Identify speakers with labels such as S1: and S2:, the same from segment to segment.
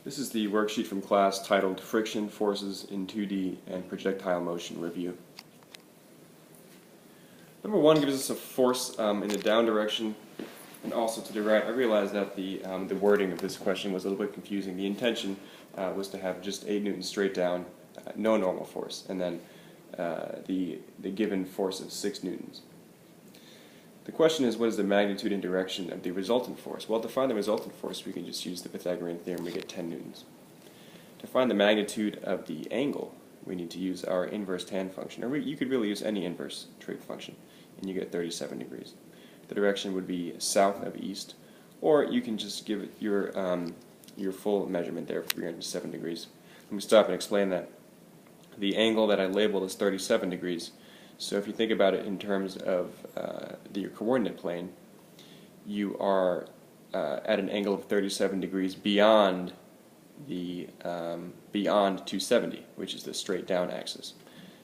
S1: This is the worksheet from class titled Friction, Forces in 2D, and Projectile Motion Review. Number 1 gives us a force in the down direction and also to the right. I realized that the wording of this question was a little bit confusing. The intention was to have just 8 newtons straight down, no normal force, and then the given force of 6 newtons. The question is, what is the magnitude and direction of the resultant force? Well, to find the resultant force, we can just use the Pythagorean theorem. We get 10 newtons. To find the magnitude of the angle, we need to use our inverse tan function. Or you could really use any inverse trig function, and you get 37 degrees. The direction would be south of east, or you can just give it your full measurement there, 307 degrees. Let me stop and explain that. The angle that I labeled is 37 degrees. So if you think about it in terms of your coordinate plane, you are at an angle of 37 degrees beyond 270, which is the straight down axis.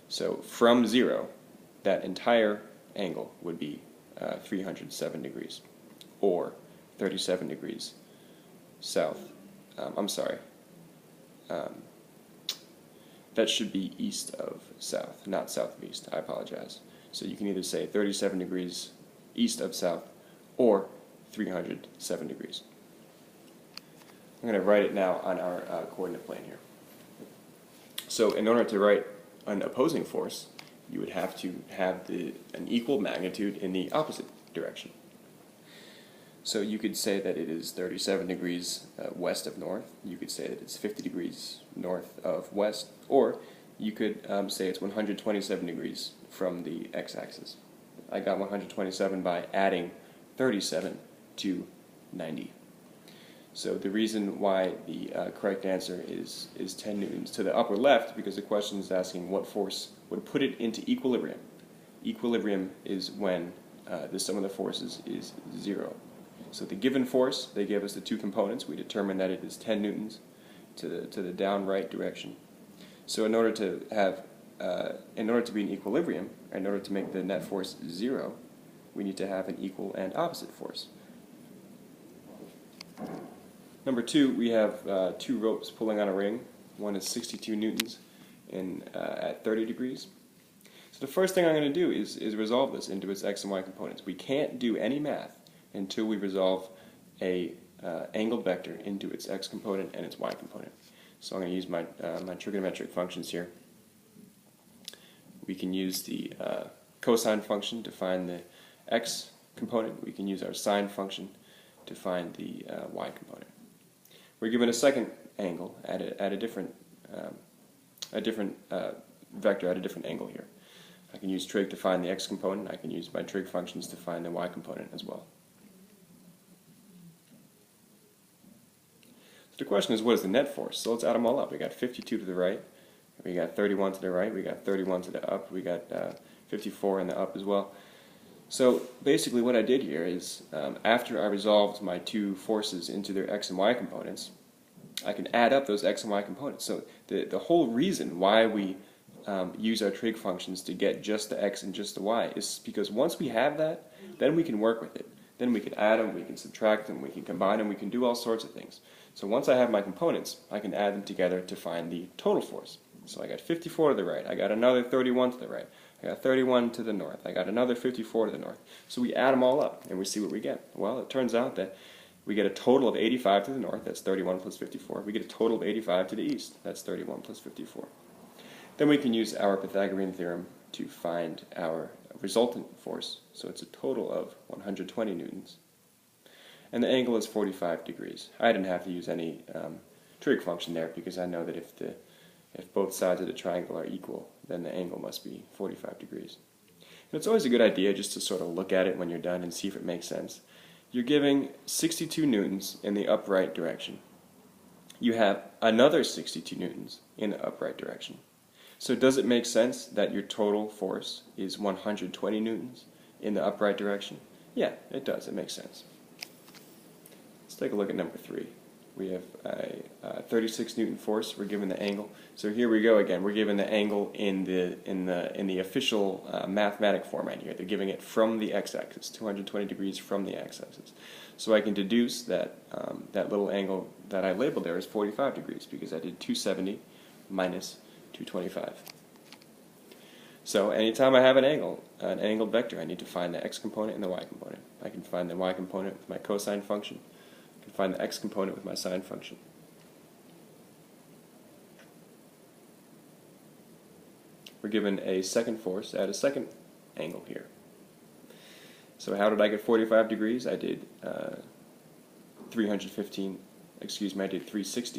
S1: So from 0, that entire angle would be 307 degrees, or 37 degrees south. That should be east of south, not south of east. I apologize. So you can either say 37 degrees east of south or 307 degrees. I'm going to write it now on our coordinate plane here. So in order to write an opposing force, you would have to have an equal magnitude in the opposite direction. So you could say that it is 37 degrees west of north. You could say that it's 50 degrees north of west. Or you could say it's 127 degrees from the x-axis. I got 127 by adding 37 to 90. So the reason why the correct answer is 10 newtons to the upper left, because the question is asking what force would put it into equilibrium. Equilibrium is when the sum of the forces is 0. So the given force, they gave us the two components. We determined that it is 10 newtons to the down right direction. So in order to be in equilibrium, in order to make the net force 0, we need to have an equal and opposite force. Number 2, we have 2 ropes pulling on a ring. One is 62 newtons at 30 degrees. So the first thing I'm going to do is resolve this into its x and y components. We can't do any math until we resolve a angled vector into its x component and its y component. So I'm going to use my trigonometric functions here. We can use the cosine function to find the x component. We can use our sine function to find the y component. We're given a second angle at a different vector at a different angle here. I can use trig to find the x component. I can use my trig functions to find the y component as well. The question is, what is the net force? So let's add them all up. We got 52 to the right, we got 31 to the right, we got 31 to the up, we got 54 in the up as well. So basically what I did here is, after I resolved my two forces into their x and y components, I can add up those x and y components. So the whole reason why we use our trig functions to get just the x and just the y is because once we have that, then we can work with it. Then we can add them, we can subtract them, we can combine them, we can do all sorts of things. So once I have my components, I can add them together to find the total force. So I got 54 to the right, I got another 31 to the right, I got 31 to the north, I got another 54 to the north. So we add them all up and we see what we get. Well, it turns out that we get a total of 85 to the north, that's 31 plus 54. We get a total of 85 to the east, that's 31 plus 54. Then we can use our Pythagorean theorem to find our resultant force. So it's a total of 120 newtons. And the angle is 45 degrees. I didn't have to use any trig function there because I know that if both sides of the triangle are equal, then the angle must be 45 degrees. And it's always a good idea just to sort of look at it when you're done and see if it makes sense. You're giving 62 newtons in the upright direction. You have another 62 newtons in the upright direction. So does it make sense that your total force is 120 newtons in the upright direction? Yeah, it does. It makes sense. Let's take a look at number 3. We have a 36 Newton force. We're given the angle. So here we go again. We're given the angle in the official mathematic format here. They're giving it from the x-axis, 220 degrees from the x-axis. So I can deduce that that little angle that I labeled there is 45 degrees because I did 270 minus 225. So anytime I have an angled vector, I need to find the x component and the y component. I can find the y component with my cosine function. I can find the x component with my sine function. We're given a second force at a second angle here. So how did I get 45 degrees? I did 360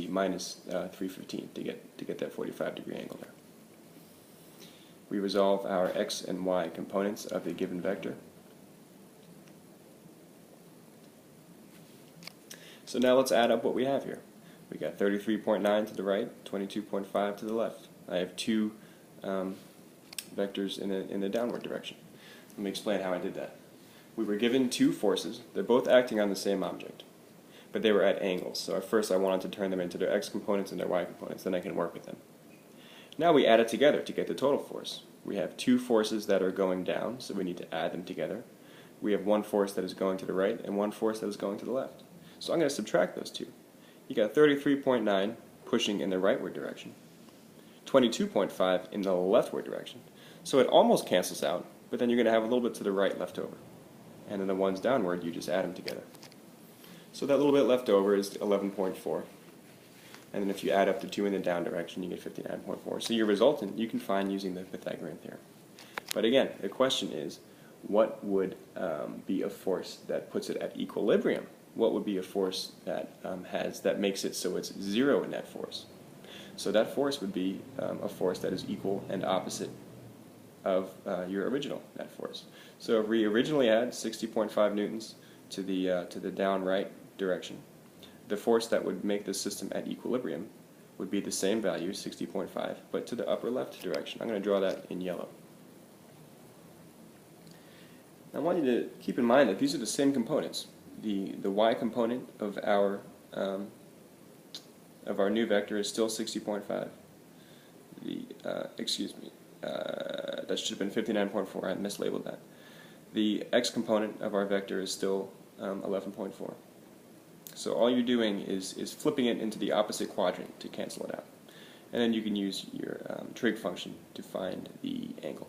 S1: minus 315 to get that 45 degree angle there. We resolve our x and y components of the given vector. So now let's add up what we have here. We got 33.9 to the right, 22.5 to the left. I have two vectors in the downward direction. Let me explain how I did that. We were given two forces. They're both acting on the same object, but they were at angles. So at first I wanted to turn them into their x components and their y components, then I can work with them. Now we add it together to get the total force. We have two forces that are going down, so we need to add them together. We have one force that is going to the right and one force that is going to the left. So I'm going to subtract those two. You got 33.9 pushing in the rightward direction, 22.5 in the leftward direction. So it almost cancels out, but then you're going to have a little bit to the right left over. And then the ones downward, you just add them together. So that little bit left over is 11.4. And then if you add up the two in the down direction, you get 59.4. So your resultant you can find using the Pythagorean theorem. But again, the question is, what would be a force that puts it at equilibrium? What would be a force that that makes it so it's zero in net force? So that force would be a force that is equal and opposite of your original net force. So if we originally had 60.5 newtons to the down right direction, the force that would make the system at equilibrium would be the same value, 60.5, but to the upper left direction. I'm going to draw that in yellow. I want you to keep in mind that these are the same components. The y component of our new vector is still 60.5. That should have been 59.4. I mislabeled that. The x component of our vector is still 11.4. So all you're doing is flipping it into the opposite quadrant to cancel it out. And then you can use your trig function to find the angle.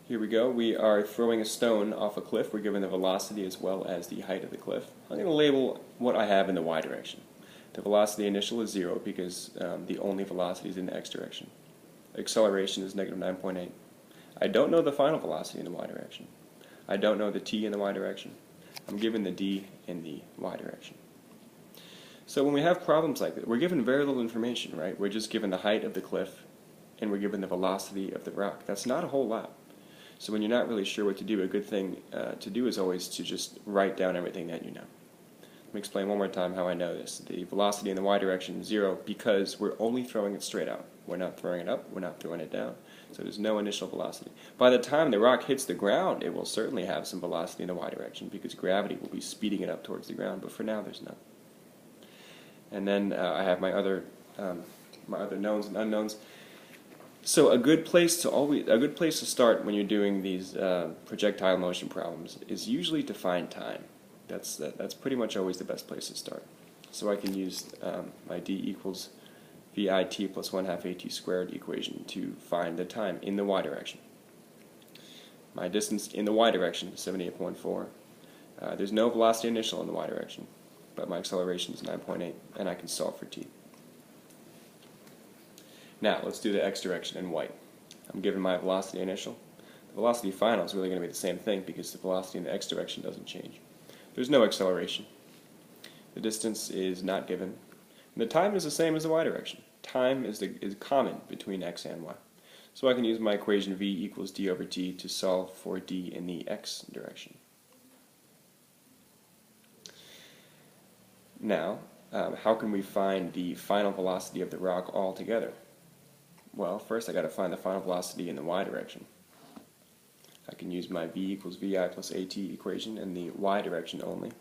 S1: Here we go. We are throwing a stone off a cliff. We're given the velocity as well as the height of the cliff. I'm going to label what I have in the y direction. The velocity initial is 0 because the only velocity is in the x direction. Acceleration is negative 9.8. I don't know the final velocity in the y direction. I don't know the t in the y direction. I'm given the d in the y direction. So when we have problems like that, we're given very little information, right? We're just given the height of the cliff and we're given the velocity of the rock. That's not a whole lot. So when you're not really sure what to do, a good thing to do is always to just write down everything that you know. Let me explain one more time how I know this. The velocity in the y direction is 0 because we're only throwing it straight out. We're not throwing it up, we're not throwing it down. So there's no initial velocity. By the time the rock hits the ground, it will certainly have some velocity in the y direction because gravity will be speeding it up towards the ground, but for now there's none. And then I have my other knowns and unknowns. So a good place to start when you're doing these projectile motion problems is usually to find time. That's pretty much always the best place to start. So I can use my d equals VIT plus 1/2 AT squared equation to find the time in the y direction. My distance in the y direction is 78.4. There's no velocity initial in the y direction, but my acceleration is 9.8, and I can solve for t. Now, let's do the x direction in white. I'm given my velocity initial. The velocity final is really going to be the same thing because the velocity in the x direction doesn't change. There's no acceleration. The distance is not given. And the time is the same as the y direction. Time is common between x and y. So I can use my equation v equals d over t to solve for d in the x direction. Now, how can we find the final velocity of the rock altogether? Well, first I got to find the final velocity in the y direction. I can use my v equals vi plus at equation in the y direction only.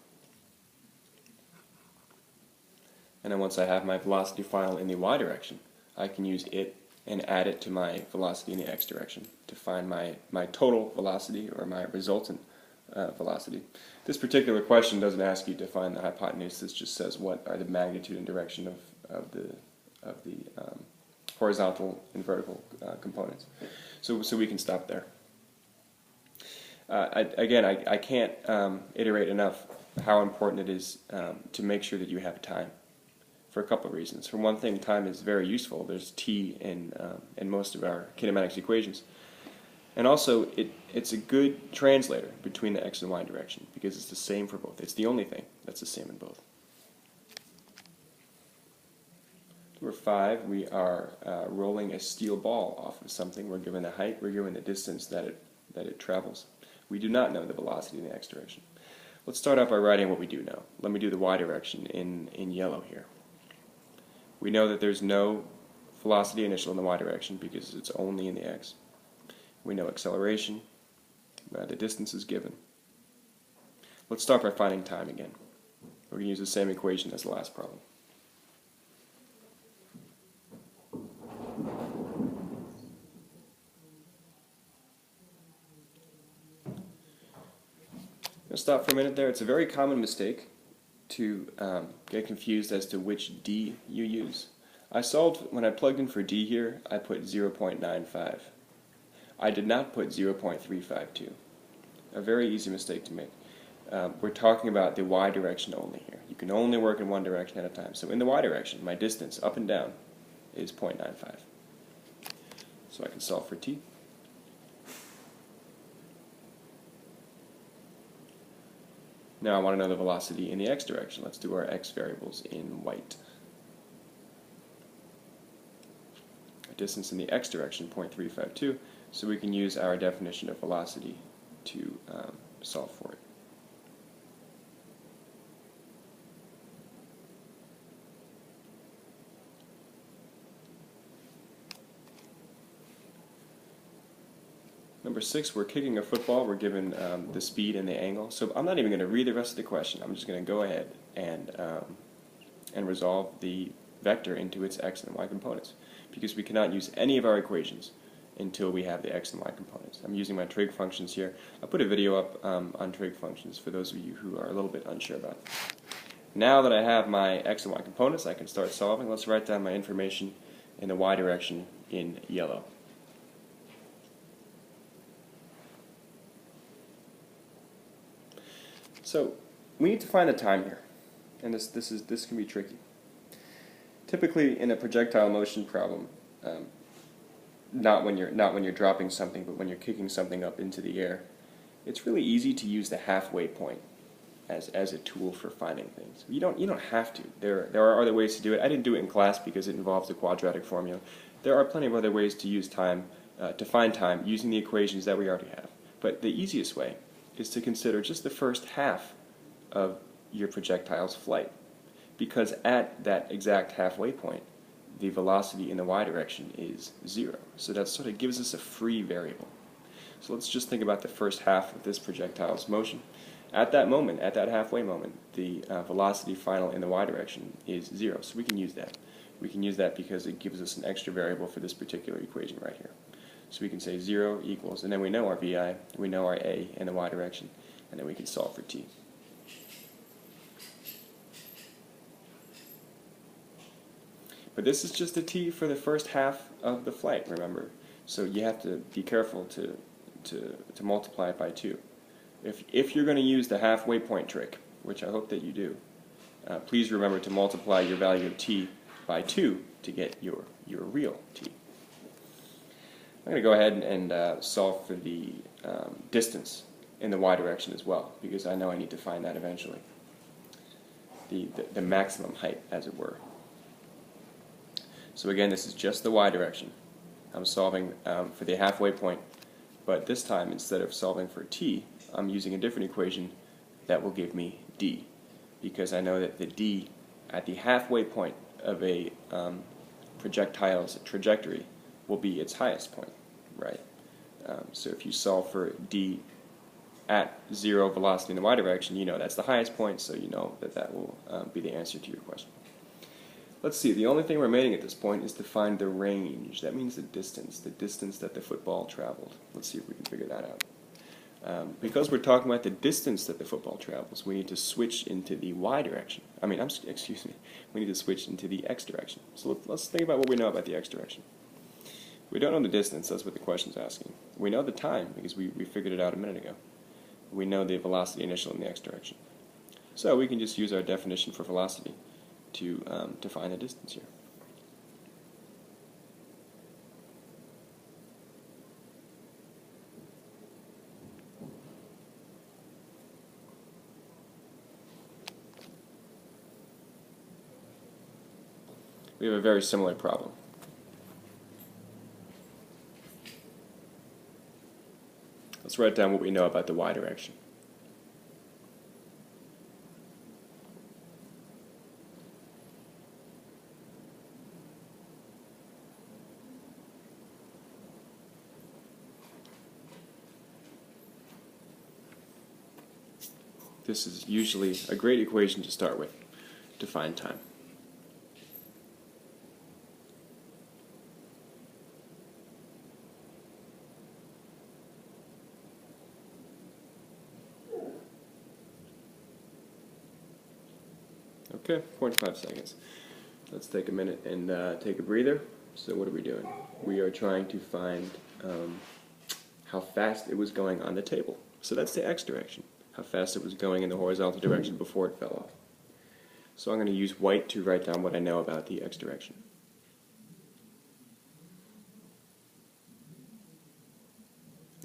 S1: And then once I have my velocity final in the y direction, I can use it and add it to my velocity in the x direction to find my total velocity, or my resultant velocity. This particular question doesn't ask you to find the hypotenuse. This just says what are the magnitude and direction of the horizontal and vertical components. So we can stop there. I can't iterate enough how important it is to make sure that you have time, for a couple of reasons. For one thing, time is very useful. There's t in most of our kinematics equations. And also, it's a good translator between the x and y direction, because it's the same for both. It's the only thing that's the same in both. Number 5, we are rolling a steel ball off of something. We're given the height, we're given the distance that it travels. We do not know the velocity in the x direction. Let's start out by writing what we do know. Let me do the y direction in yellow here. We know that there's no velocity initial in the y direction because it's only in the x. We know acceleration, the distance is given. Let's start by finding time again. We're going to use the same equation as the last problem. I'll stop for a minute there. It's a very common mistake to get confused as to which d you use. I solved, when I plugged in for d here, I put 0.95. I did not put 0.352. A very easy mistake to make. We're talking about the y direction only here. You can only work in one direction at a time. So in the y direction, my distance up and down is 0.95. So I can solve for t. Now I want to know the velocity in the x direction. Let's do our x variables in white. Distance in the x direction, 0.352, so we can use our definition of velocity to solve for it. Number 6, we're kicking a football. We're given the speed and the angle. So I'm not even going to read the rest of the question. I'm just going to go ahead and resolve the vector into its x and y components, because we cannot use any of our equations until we have the x and y components. I'm using my trig functions here. I'll put a video up on trig functions for those of you who are a little bit unsure about it. Now that I have my x and y components, I can start solving. Let's write down my information in the y direction in yellow. So we need to find the time here, and this can be tricky. Typically, in a projectile motion problem, not when you're dropping something, but when you're kicking something up into the air, it's really easy to use the halfway point as a tool for finding things. You don't have to. There are other ways to do it. I didn't do it in class because it involves the quadratic formula. There are plenty of other ways to use time, to find time using the equations that we already have. But the easiest way is to consider just the first half of your projectile's flight, because at that exact halfway point, the velocity in the y direction is 0. So that sort of gives us a free variable. So let's just think about the first half of this projectile's motion. At that moment, at that halfway moment, the velocity final in the y direction is 0. So we can use that. We can use that because it gives us an extra variable for this particular equation right here. So we can say 0 equals, and then we know our vi, we know our a in the y direction, and then we can solve for t. But this is just a t for the first half of the flight, remember. So you have to be careful to multiply it by 2. If you're going to use the halfway point trick, which I hope that you do, please remember to multiply your value of t by 2 to get your real t. I'm going to go ahead and solve for the distance in the y direction as well, because I know I need to find that eventually. The maximum height, as it were. So again, this is just the y direction. I'm solving for the halfway point, but this time, instead of solving for t, I'm using a different equation that will give me d, because I know that the d at the halfway point of a projectile's trajectory will be its highest point, right? So if you solve for d at 0 velocity in the y direction, you know that's the highest point, so you know that that will be the answer to your question. Let's see, the only thing remaining at this point is to find the range. That means the distance that the football traveled. Let's see if we can figure that out. Because we're talking about the distance that the football travels, we need to switch into the y direction. Excuse me, we need to switch into the x direction. So let's think about what we know about the x direction. We don't know the distance, that's what the question's asking. We know the time, because we figured it out a minute ago. We know the velocity initial in the x direction. So we can just use our definition for velocity to find the distance here. We have a very similar problem. Let's write down what we know about the y direction. This is usually a great equation to start with to find time. Okay, 45 seconds. Let's take a minute and take a breather. So what are we doing? We are trying to find how fast it was going on the table. So that's the x direction, how fast it was going in the horizontal direction before it fell off. So I'm going to use white to write down what I know about the x direction.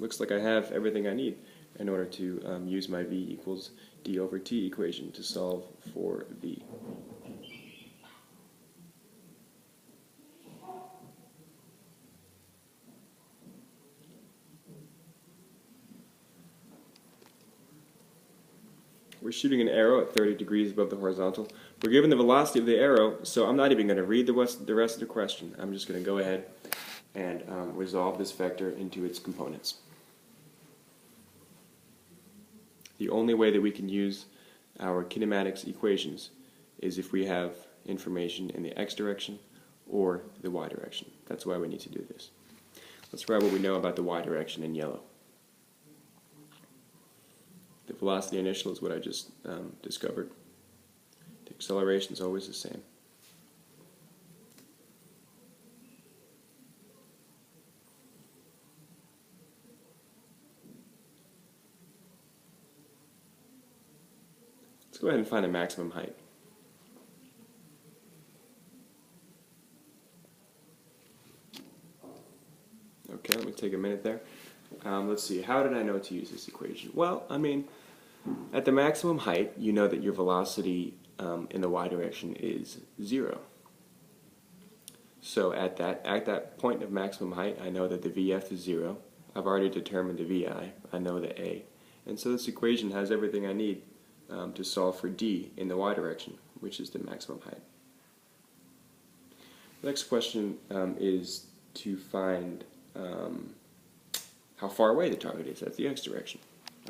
S1: Looks like I have everything I need in order to use my v equals d over t equation to solve for v. We're shooting an arrow at 30 degrees above the horizontal. We're given the velocity of the arrow, so I'm not even going to read the rest of the question. I'm just going to go ahead and resolve this vector into its components. The only way that we can use our kinematics equations is if we have information in the x direction or the y direction. That's why we need to do this. Let's write what we know about the y direction in yellow. The velocity initial is what I just discovered. The acceleration is always the same. Let's go ahead and find the maximum height. Okay, let me take a minute there. Let's see, how did I know to use this equation? Well, at the maximum height, you know that your velocity in the y direction is 0. So at that point of maximum height, I know that the Vf is 0. I've already determined the Vi. I know the A. And so this equation has everything I need to solve for d in the y direction, which is the maximum height. The next question is to find how far away the target is. That's the x direction.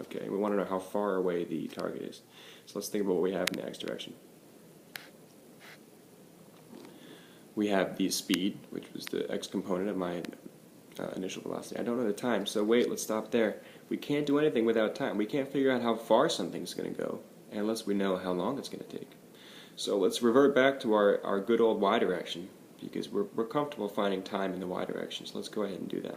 S1: Okay, we want to know how far away the target is. So let's think about what we have in the x direction. We have the speed, which was the x component of my initial velocity. I don't know the time, so wait, let's stop there. We can't do anything without time. We can't figure out how far something's going to go unless we know how long it's going to take. So let's revert back to our good old y direction, because we're comfortable finding time in the y direction. So let's go ahead and do that.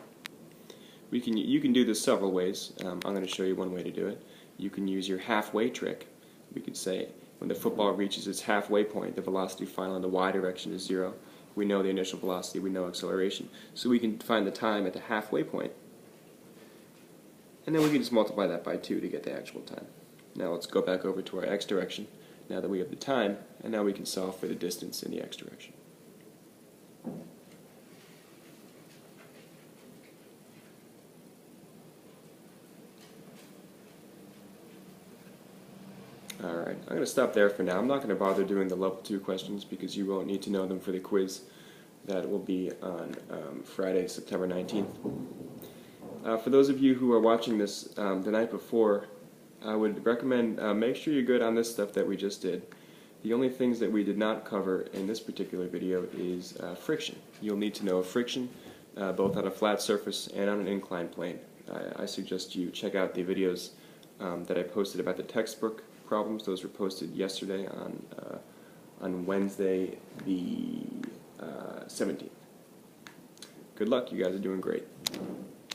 S1: You can do this several ways. I'm going to show you one way to do it. You can use your halfway trick. We could say when the football reaches its halfway point, the velocity final in the y direction is 0. We know the initial velocity, we know acceleration. So we can find the time at the halfway point. And then we can just multiply that by 2 to get the actual time. Now let's go back over to our x direction, now that we have the time, and now we can solve for the distance in the x direction. Alright, I'm going to stop there for now. I'm not going to bother doing the level 2 questions because you won't need to know them for the quiz that will be on Friday, September 19th. For those of you who are watching this the night before, I would recommend make sure you're good on this stuff that we just did. The only things that we did not cover in this particular video is friction. You'll need to know friction both on a flat surface and on an inclined plane. I suggest you check out the videos that I posted about the textbook problems. Those were posted yesterday on Wednesday the 17th. Good luck, you guys are doing great.